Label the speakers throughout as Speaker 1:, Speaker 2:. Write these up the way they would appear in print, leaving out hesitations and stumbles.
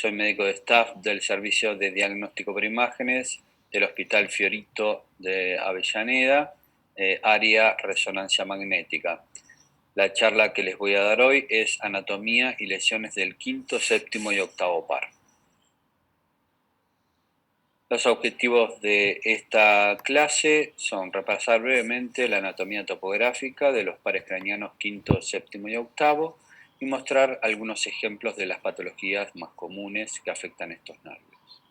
Speaker 1: soy médico de staff del Servicio de Diagnóstico por Imágenes del Hospital Fiorito de Avellaneda, área resonancia magnética. La charla que les voy a dar hoy es anatomía y lesiones del quinto, séptimo y octavo par. Los objetivos de esta clase son repasar brevemente la anatomía topográfica de los pares craneanos quinto, séptimo y octavo y mostrar algunos ejemplos de las patologías más comunes que afectan estos nervios.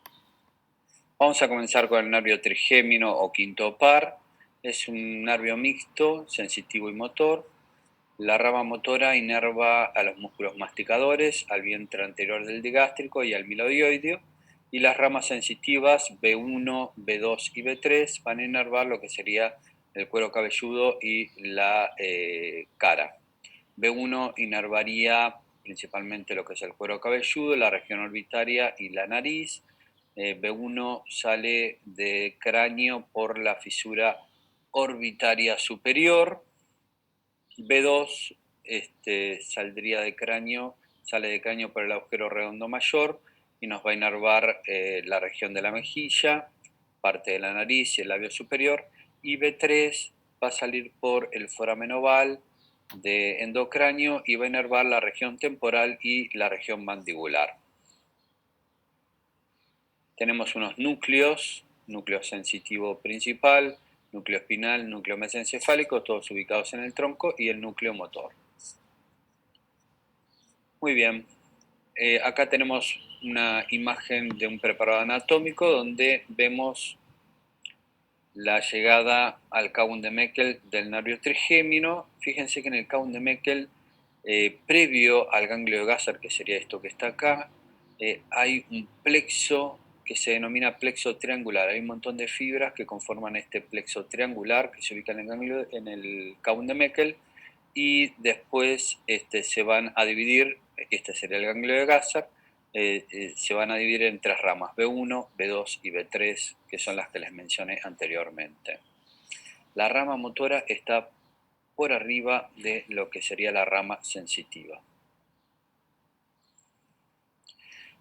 Speaker 1: Vamos a comenzar con el nervio trigémino o quinto par. Es un nervio mixto, sensitivo y motor. La rama motora inerva a los músculos masticadores, al vientre anterior del digástrico y al milodioideo, y las ramas sensitivas B1, B2 y B3 van a inervar lo que sería el cuero cabelludo y la cara. B1 inervaría principalmente lo que es el cuero cabelludo, la región orbitaria y la nariz. B1 sale de cráneo por la fisura orbitaria superior. B2 saldría de cráneo, sale de cráneo por el agujero redondo mayor y nos va a inervar la región de la mejilla, parte de la nariz y el labio superior. Y B3 va a salir por el foramen oval de endocráneo y va a inervar la región temporal y la región mandibular. Tenemos unos núcleos, núcleo sensitivo principal, núcleo espinal, núcleo mesencefálico, todos ubicados en el tronco, y el núcleo motor. Muy bien, acá tenemos una imagen de un preparado anatómico donde vemos la llegada al Kaun de Meckel del nervio trigémino. Fíjense que en el Kaun de Meckel, previo al ganglio de Gasser, que sería esto que está acá, hay un plexo que se denomina plexo triangular. Hay un montón de fibras que conforman este plexo triangular que se ubica en el Kaun de Meckel, y después se van a dividir, este sería el ganglio de Gasser, se van a dividir en tres ramas, B1, B2 y B3, que son las que les mencioné anteriormente. La rama motora está por arriba de lo que sería la rama sensitiva.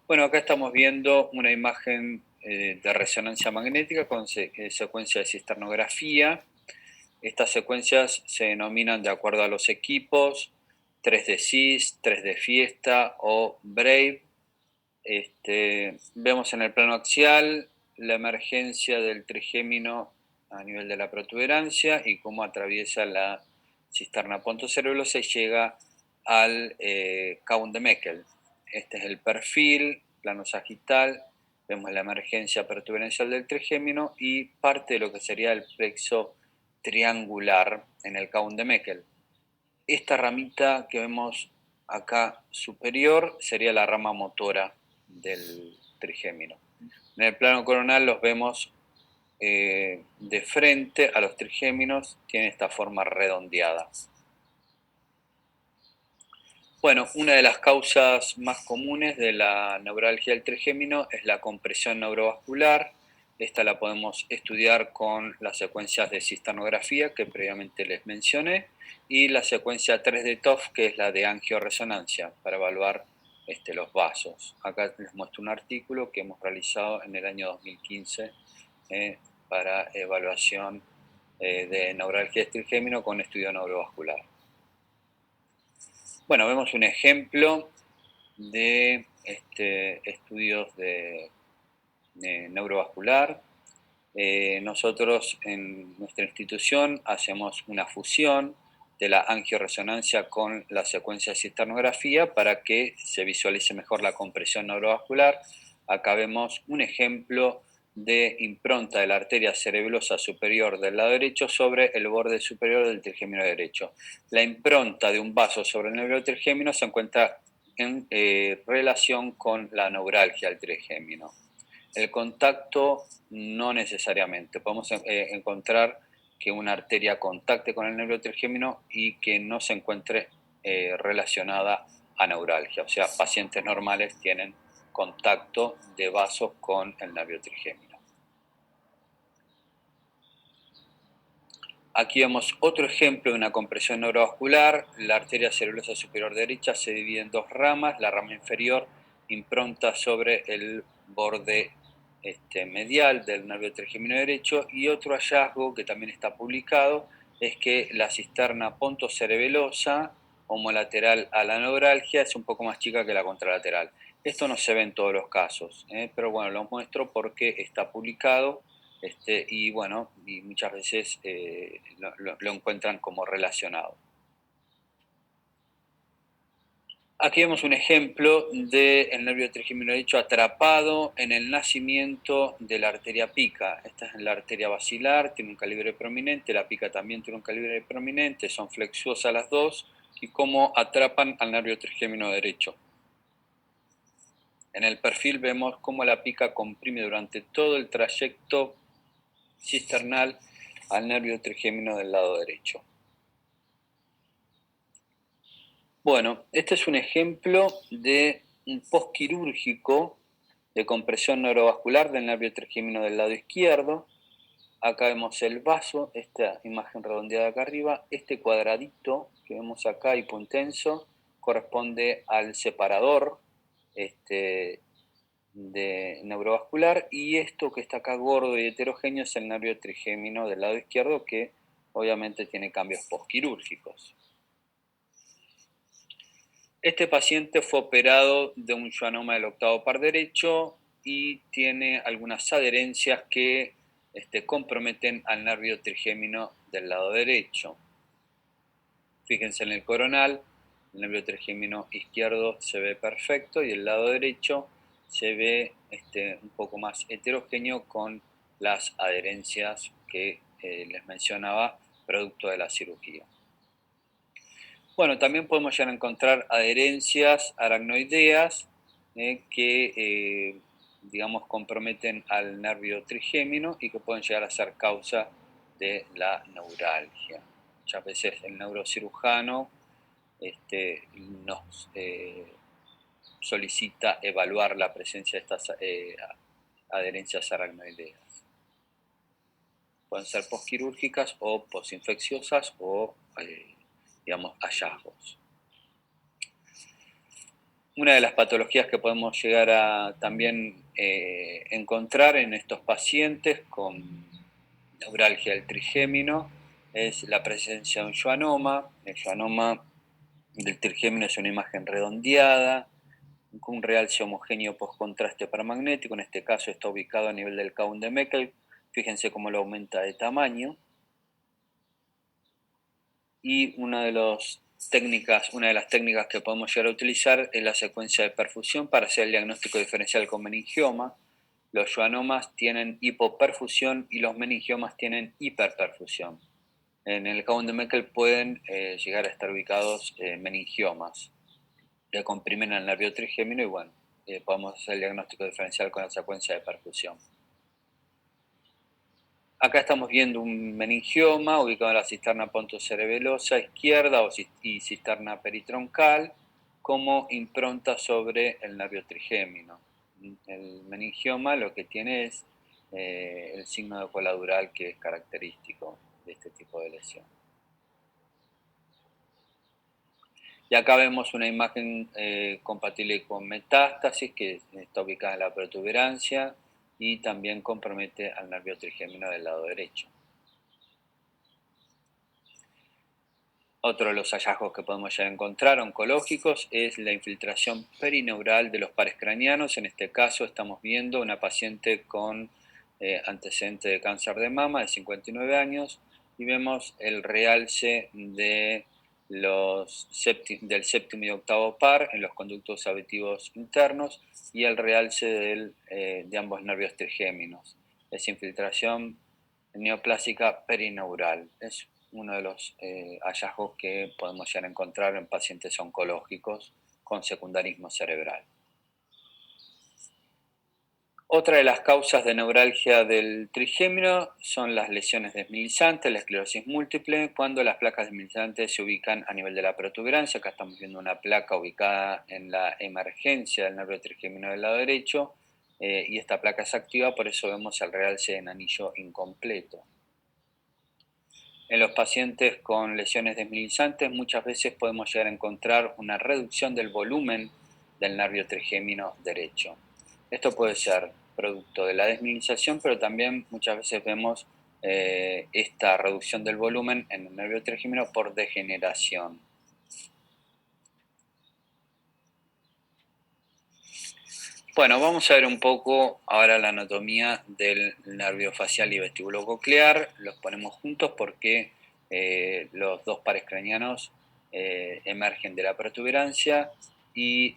Speaker 1: Bueno, acá estamos viendo una imagen de resonancia magnética con secuencia de cisternografía. Estas secuencias se denominan de acuerdo a los equipos, 3D CIS, 3D Fiesta o Brave. Vemos en el plano axial la emergencia del trigémino a nivel de la protuberancia y cómo atraviesa la cisterna pontocerebelosa y llega al Kaun de Meckel. Este es el perfil, plano sagital, vemos la emergencia protuberancial del trigémino y parte de lo que sería el plexo triangular en el Kaun de Meckel. Esta ramita que vemos acá superior sería la rama motora del trigémino. En el plano coronal los vemos de frente a los trigéminos, tienen esta forma redondeada. Bueno, una de las causas más comunes de la neuralgia del trigémino es la compresión neurovascular. Esta la podemos estudiar con las secuencias de cisternografía que previamente les mencioné y la secuencia 3D TOF, que es la de angioresonancia, para evaluar los vasos. Acá les muestro un artículo que hemos realizado en el año 2015 para evaluación de neuralgia del trigémino con estudio neurovascular. Bueno, vemos un ejemplo de estudios de neurovascular. Nosotros en nuestra institución hacemos una fusión de la angioresonancia con la secuencia de cisternografía para que se visualice mejor la compresión neurovascular. Acá vemos un ejemplo de impronta de la arteria cerebelosa superior del lado derecho sobre el borde superior del trigémino derecho. La impronta de un vaso sobre el nervio trigémino se encuentra en relación con la neuralgia del trigémino. El contacto no necesariamente. Podemos encontrar que una arteria contacte con el nervio trigémino y que no se encuentre relacionada a neuralgia. O sea, pacientes normales tienen contacto de vasos con el nervio trigémino. Aquí vemos otro ejemplo de una compresión neurovascular. La arteria cerebelosa superior derecha se divide en dos ramas. La rama inferior impronta sobre el borde medial del nervio trigémino derecho, y otro hallazgo que también está publicado es que la cisterna pontocerebelosa homolateral a la neuralgia es un poco más chica que la contralateral. Esto no se ve en todos los casos, pero bueno, lo muestro porque está publicado y bueno, y muchas veces lo encuentran como relacionado. Aquí vemos un ejemplo del nervio trigémino derecho atrapado en el nacimiento de la arteria pica. Esta es la arteria basilar, tiene un calibre prominente, la pica también tiene un calibre prominente, son flexuosas las dos, y cómo atrapan al nervio trigémino derecho. En el perfil vemos cómo la pica comprime durante todo el trayecto cisternal al nervio trigémino del lado derecho. Bueno, este es un ejemplo de un postquirúrgico de compresión neurovascular del nervio trigémino del lado izquierdo. Acá vemos el vaso, esta imagen redondeada acá arriba. Este cuadradito que vemos acá, hipointenso, corresponde al separador de neurovascular, y esto que está acá gordo y heterogéneo es el nervio trigémino del lado izquierdo, que obviamente tiene cambios postquirúrgicos. Este paciente fue operado de un schwannoma del octavo par derecho y tiene algunas adherencias que comprometen al nervio trigémino del lado derecho. Fíjense en el coronal, el nervio trigémino izquierdo se ve perfecto y el lado derecho se ve un poco más heterogéneo con las adherencias que les mencionaba, producto de la cirugía. Bueno, también podemos llegar a encontrar adherencias aracnoideas que, digamos, comprometen al nervio trigémino y que pueden llegar a ser causa de la neuralgia. Muchas veces el neurocirujano nos solicita evaluar la presencia de estas adherencias aracnoideas. Pueden ser posquirúrgicas o posinfecciosas o, digamos, hallazgos. Una de las patologías que podemos llegar a también encontrar en estos pacientes con neuralgia del trigémino es la presencia de un schwannoma. El schwannoma del trigémino es una imagen redondeada, con un realce homogéneo postcontraste paramagnético. En este caso está ubicado a nivel del Kaun de Meckel. Fíjense cómo lo aumenta de tamaño. Y una de las técnicas que podemos llegar a utilizar es la secuencia de perfusión para hacer el diagnóstico diferencial con meningioma. Los schwannomas tienen hipoperfusión y los meningiomas tienen hiperperfusión. En el Kaun de Meckel pueden llegar a estar ubicados meningiomas que comprimen al nervio trigémino y bueno, podemos hacer el diagnóstico diferencial con la secuencia de perfusión. Acá estamos viendo un meningioma ubicado en la cisterna pontocerebelosa izquierda y cisterna peritroncal como impronta sobre el nervio trigémino. El meningioma lo que tiene es el signo de coladural, que es característico de este tipo de lesión. Y acá vemos una imagen compatible con metástasis, que está ubicada en la protuberancia y también compromete al nervio trigémino del lado derecho. Otro de los hallazgos que podemos ya encontrar oncológicos es la infiltración perineural de los pares craneanos. En este caso estamos viendo una paciente con antecedente de cáncer de mama de 59 años y vemos el realce del séptimo y octavo par en los conductos auditivos internos y el realce de ambos nervios trigéminos. Es infiltración neoplásica perineural. Es uno de los hallazgos que podemos llegar a encontrar en pacientes oncológicos con secundarismo cerebral. Otra de las causas de neuralgia del trigémino son las lesiones desmilizantes, la esclerosis múltiple, cuando las placas desmilizantes se ubican a nivel de la protuberancia. Acá estamos viendo una placa ubicada en la emergencia del nervio trigémino del lado derecho, y esta placa es activa, por eso vemos el realce en anillo incompleto. En los pacientes con lesiones desmilizantes muchas veces podemos llegar a encontrar una reducción del volumen del nervio trigémino derecho. Esto puede ser producto de la desmineralización, pero también muchas veces vemos esta reducción del volumen en el nervio trigémino por degeneración. Bueno, vamos a ver un poco ahora la anatomía del nervio facial y vestíbulo-coclear. Los ponemos juntos porque los dos pares craneanos emergen de la protuberancia y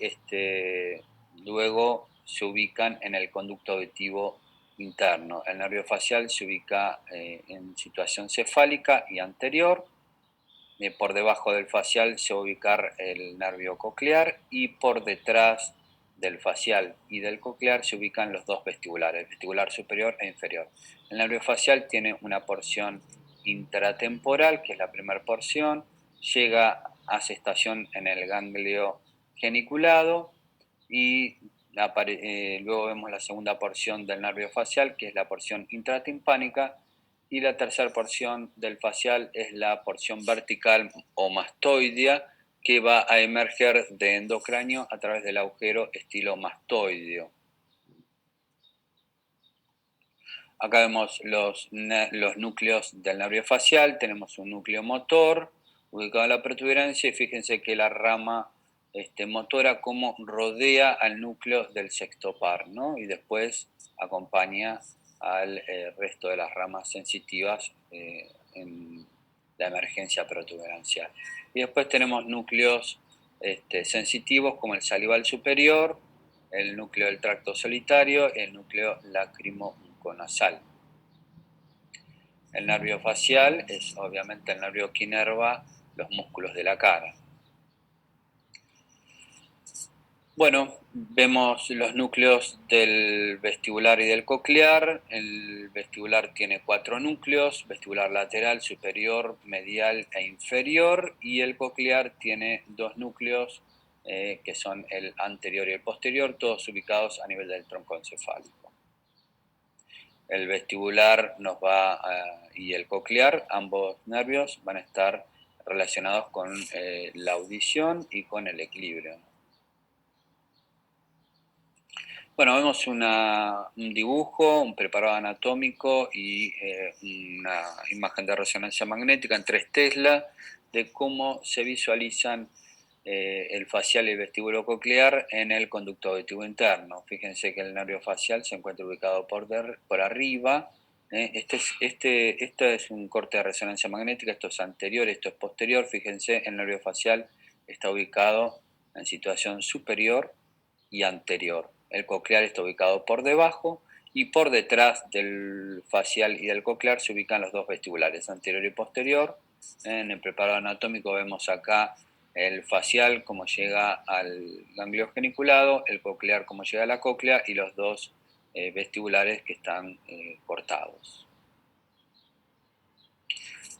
Speaker 1: luego se ubican en el conducto auditivo interno. El nervio facial se ubica en situación cefálica y anterior. Por debajo del facial se va a ubicar el nervio coclear y por detrás del facial y del coclear se ubican los dos vestibulares, vestibular superior e inferior. El nervio facial tiene una porción intratemporal, que es la primera porción, llega a estación en el ganglio geniculado y luego vemos la segunda porción del nervio facial, que es la porción intratimpánica, y la tercera porción del facial es la porción vertical o mastoidea, que va a emerger de endocráneo a través del agujero estilo mastoideo. Acá vemos los núcleos del nervio facial. Tenemos un núcleo motor ubicado en la protuberancia y fíjense que la rama motora como rodea al núcleo del sexto par, ¿no? Y después acompaña al resto de las ramas sensitivas en la emergencia protuberancial. Y después tenemos núcleos sensitivos como el salival superior, el núcleo del tracto solitario y el núcleo lacrimomuconasal. El nervio facial es obviamente el nervio que inerva los músculos de la cara. Bueno, vemos los núcleos del vestibular y del coclear. El vestibular tiene 4 núcleos: vestibular lateral, superior, medial e inferior, y el coclear tiene 2 núcleos que son el anterior y el posterior, todos ubicados a nivel del tronco encefálico. El vestibular y el coclear, ambos nervios, van a estar relacionados con la audición y con el equilibrio. Bueno, vemos un dibujo, un preparado anatómico y una imagen de resonancia magnética en 3 Tesla de cómo se visualizan el facial y el vestíbulo coclear en el conducto auditivo interno. Fíjense que el nervio facial se encuentra ubicado por arriba. Este es un corte de resonancia magnética, esto es anterior, esto es posterior. Fíjense, el nervio facial está ubicado en situación superior y anterior. El coclear está ubicado por debajo y por detrás del facial y del coclear se ubican los dos vestibulares, anterior y posterior. En el preparado anatómico vemos acá el facial como llega al ganglio geniculado, el coclear como llega a la cóclea y los dos vestibulares que están cortados.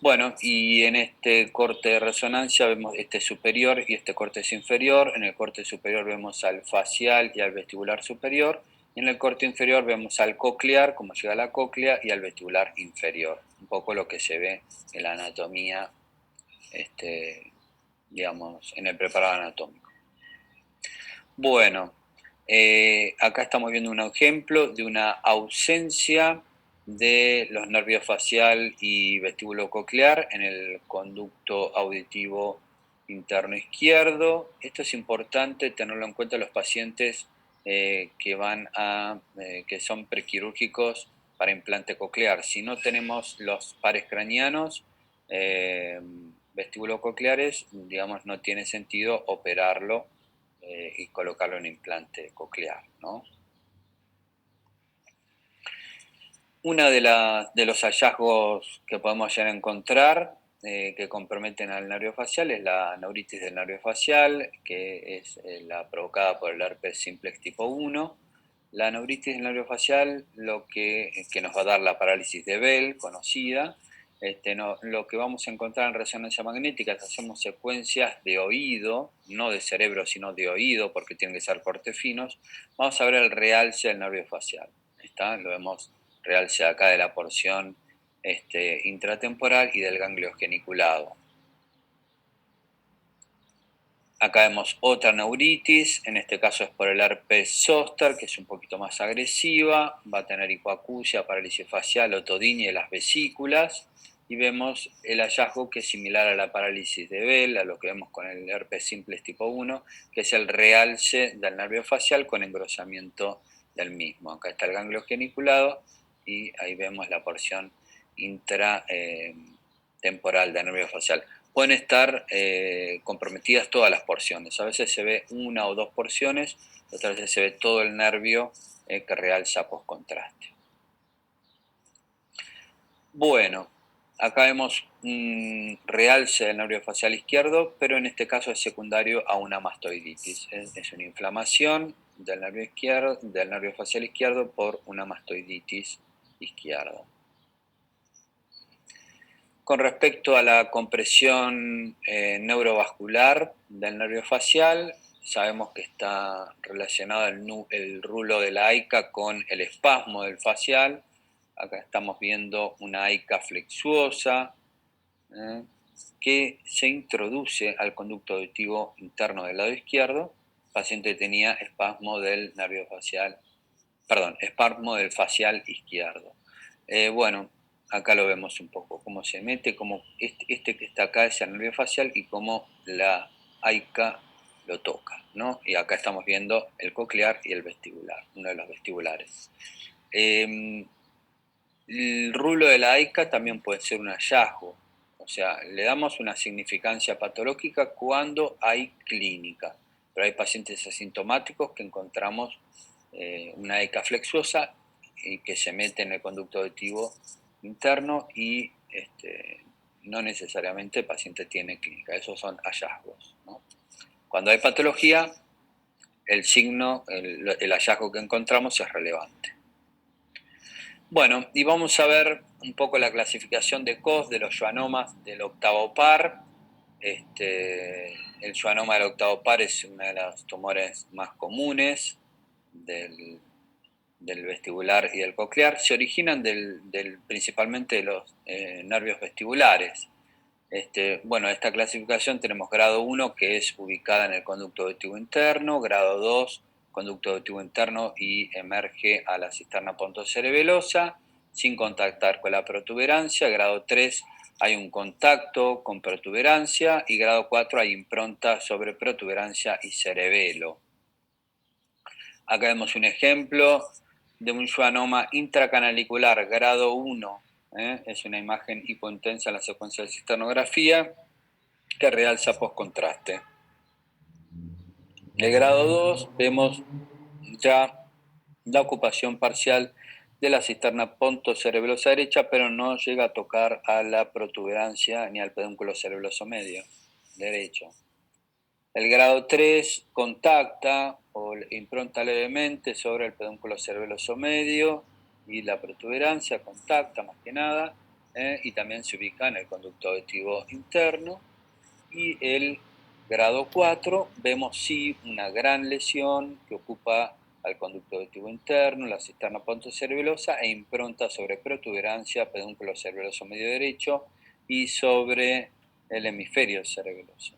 Speaker 1: Bueno, y en este corte de resonancia vemos este superior y este corte es inferior. En el corte superior vemos al facial y al vestibular superior. Y en el corte inferior vemos al coclear, como llega a la cóclea, y al vestibular inferior. Un poco lo que se ve en la anatomía, digamos, en el preparado anatómico. Bueno, acá estamos viendo un ejemplo de una ausencia de los nervios facial y vestíbulo coclear en el conducto auditivo interno izquierdo. Esto es importante tenerlo en cuenta los pacientes que son prequirúrgicos para implante coclear. Si no tenemos los pares craneanos vestíbulo cocleares, digamos, no tiene sentido operarlo y colocarlo en implante coclear, ¿no? Una de los hallazgos que podemos llegar a encontrar que comprometen al nervio facial es la neuritis del nervio facial, que es la provocada por el herpes simplex tipo 1. La neuritis del nervio facial que nos va a dar la parálisis de Bell, conocida. Lo que vamos a encontrar en resonancia magnética es hacemos secuencias de oído, no de cerebro, sino de oído, porque tienen que ser cortes finos. Vamos a ver el realce del nervio facial. Lo vemos realce acá de la porción intratemporal y del ganglio geniculado. Acá vemos otra neuritis, en este caso es por el herpes zóster, que es un poquito más agresiva, va a tener hipoacusia, parálisis facial, otodinia de las vesículas, y vemos el hallazgo que es similar a la parálisis de Bell, a lo que vemos con el herpes simplex tipo 1, que es el realce del nervio facial con engrosamiento del mismo. Acá está el ganglio geniculado y ahí vemos la porción intratemporal del nervio facial. Pueden estar comprometidas todas las porciones. A veces se ve una o dos porciones, otras veces se ve todo el nervio que realza postcontraste. Bueno, acá vemos un realce del nervio facial izquierdo, pero en este caso es secundario a una mastoiditis. Es una inflamación del nervio facial izquierdo por una mastoiditis izquierda. Con respecto a la compresión neurovascular del nervio facial, sabemos que está relacionado el rulo de la AICA con el espasmo del facial. Acá estamos viendo una AICA flexuosa que se introduce al conducto auditivo interno del lado izquierdo. El paciente tenía espasmo del nervio facial, espasmo del facial izquierdo. Bueno, acá lo vemos un poco, cómo se mete, cómo este que está acá es el nervio facial y cómo la AICA lo toca, ¿no? Y acá estamos viendo el coclear y el vestibular, uno de los vestibulares. El rulo de la AICA también puede ser un hallazgo, o sea, le damos una significancia patológica cuando hay clínica, pero hay pacientes asintomáticos que encontramos una AICA flexuosa y que se mete en el conducto auditivo interno y no necesariamente el paciente tiene clínica, esos son hallazgos, ¿no? Cuando hay patología, el signo, el hallazgo que encontramos es relevante. Bueno, y vamos a ver un poco la clasificación de Koch de los schwannomas del octavo par. El schwannoma del octavo par es uno de los tumores más comunes del vestibular y del coclear. Se originan principalmente de los nervios vestibulares. Bueno, esta clasificación tenemos grado 1, que es ubicada en el conducto auditivo interno, grado 2, conducto auditivo interno y emerge a la cisterna pontocerebelosa sin contactar con la protuberancia, grado 3 hay un contacto con protuberancia y grado 4 hay impronta sobre protuberancia y cerebelo. Acá vemos un ejemplo de un schwannoma intracanalicular grado 1, es una imagen hipointensa en la secuencia de cisternografía que realza postcontraste. En el grado 2 vemos ya la ocupación parcial de la cisterna pontocerebelosa derecha, pero no llega a tocar a la protuberancia ni al pedúnculo cerebeloso medio derecho. El grado 3 contacta o impronta levemente sobre el pedúnculo cerebeloso medio y la protuberancia contacta más que nada y también se ubica en el conducto auditivo interno. Y el grado 4 vemos sí una gran lesión que ocupa al conducto auditivo interno, la cisterna pontocerebelosa e impronta sobre protuberancia, pedúnculo cerebeloso medio derecho y sobre el hemisferio cerebeloso.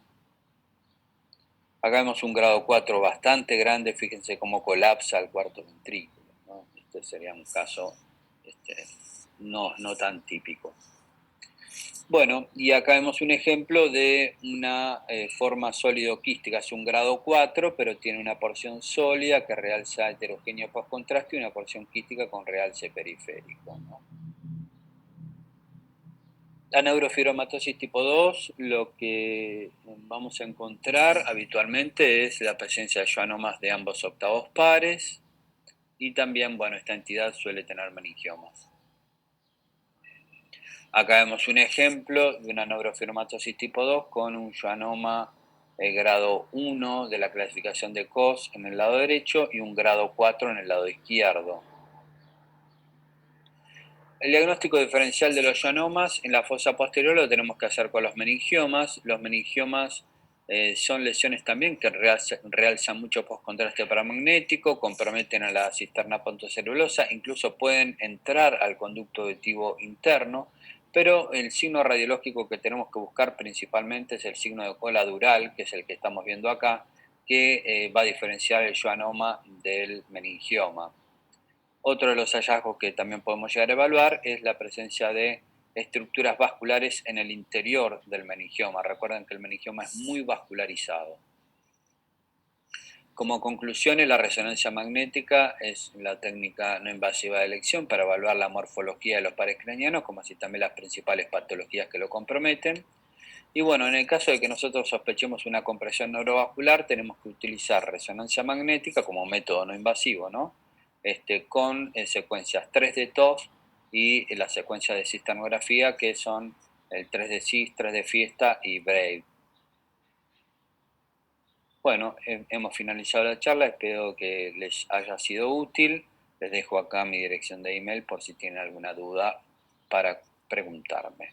Speaker 1: Acá vemos un grado 4 bastante grande, fíjense cómo colapsa el cuarto ventrículo, ¿no? Este sería un caso no tan típico. Bueno, y acá vemos un ejemplo de una forma sólido-quística, es un grado 4, pero tiene una porción sólida que realza heterogéneo postcontraste y una porción quística con realce periférico, ¿no? La neurofibromatosis tipo 2, lo que vamos a encontrar habitualmente es la presencia de schwannomas de ambos octavos pares y también, bueno, esta entidad suele tener meningiomas. Acá vemos un ejemplo de una neurofibromatosis tipo 2 con un schwannoma grado 1 de la clasificación de Koch en el lado derecho y un grado 4 en el lado izquierdo. El diagnóstico diferencial de los schwannomas en la fosa posterior lo tenemos que hacer con los meningiomas. Los meningiomas son lesiones también que realzan mucho postcontraste paramagnético, comprometen a la cisterna pontocerebelosa, incluso pueden entrar al conducto auditivo interno, pero el signo radiológico que tenemos que buscar principalmente es el signo de cola dural, que es el que estamos viendo acá, que va a diferenciar el schwannoma del meningioma. Otro de los hallazgos que también podemos llegar a evaluar es la presencia de estructuras vasculares en el interior del meningioma. Recuerden que el meningioma es muy vascularizado. Como conclusiones, la resonancia magnética es la técnica no invasiva de elección para evaluar la morfología de los pares craneanos, como así también las principales patologías que lo comprometen. Y bueno, en el caso de que nosotros sospechemos una compresión neurovascular, tenemos que utilizar resonancia magnética como método no invasivo, ¿no? Con secuencias 3D TOF y la secuencia de cistanografía, que son el 3D CIS, 3D Fiesta y Brave. Bueno, hemos finalizado la charla, espero que les haya sido útil. Les dejo acá mi dirección de email por si tienen alguna duda para preguntarme.